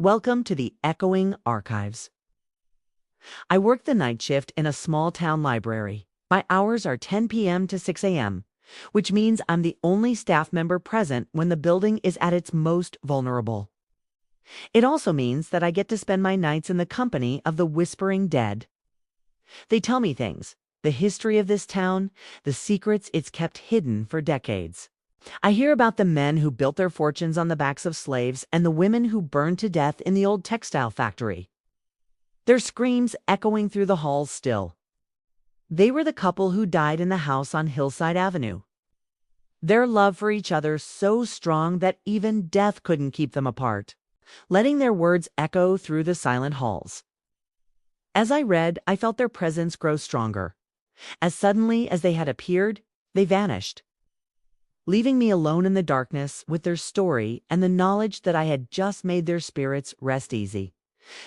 Welcome to the Echoing Archives. I work the night shift in a small town library. My hours are 10 p.m. to 6 a.m., which means I'm the only staff member present when the building is at its most vulnerable. It also means that I get to spend my nights in the company of the whispering dead. They tell me things, the history of this town, the secrets it's kept hidden for decades. I hear about the men who built their fortunes on the backs of slaves and the women who burned to death in the old textile factory. Their screams echoing through the halls still. They were the couple who died in the house on Hillside Avenue. Their love for each other so strong that even death couldn't keep them apart, letting their words echo through the silent halls. As I read, I felt their presence grow stronger. As suddenly as they had appeared, they vanished, leaving me alone in the darkness with their story and the knowledge that I had just made their spirits rest easy,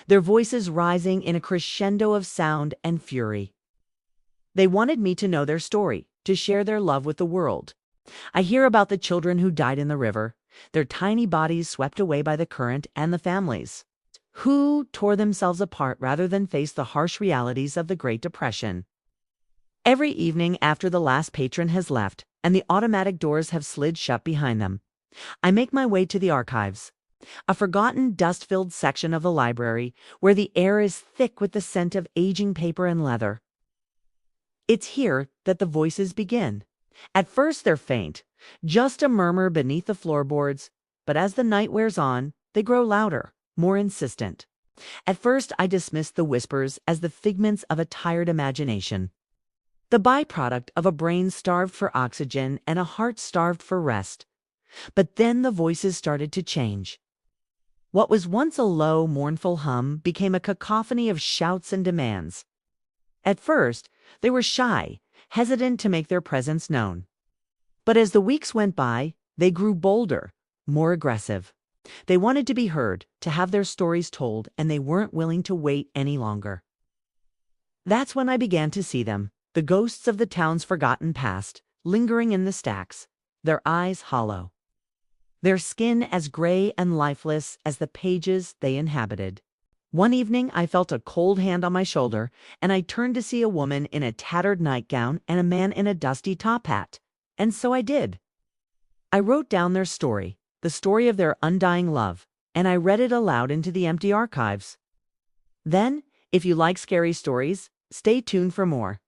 their voices rising in a crescendo of sound and fury. They wanted me to know their story, to share their love with the world. I hear about the children who died in the river, their tiny bodies swept away by the current, and the families who tore themselves apart rather than face the harsh realities of the Great Depression. Every evening after the last patron has left and the automatic doors have slid shut behind them, I make my way to the archives, a forgotten, dust-filled section of the library where the air is thick with the scent of aging paper and leather. It's here that the voices begin. At first they're faint, just a murmur beneath the floorboards, but as the night wears on, they grow louder, more insistent. At first I dismissed the whispers as the figments of a tired imagination, the byproduct of a brain starved for oxygen and a heart starved for rest. But then the voices started to change. What was once a low, mournful hum became a cacophony of shouts and demands. At first, they were shy, hesitant to make their presence known. But as the weeks went by, they grew bolder, more aggressive. They wanted to be heard, to have their stories told, and they weren't willing to wait any longer. That's when I began to see them, the ghosts of the town's forgotten past, lingering in the stacks, their eyes hollow, their skin as gray and lifeless as the pages they inhabited. One evening I felt a cold hand on my shoulder, and I turned to see a woman in a tattered nightgown and a man in a dusty top hat. And so I did. I wrote down their story, the story of their undying love, and I read it aloud into the empty archives. Then, if you like scary stories, stay tuned for more.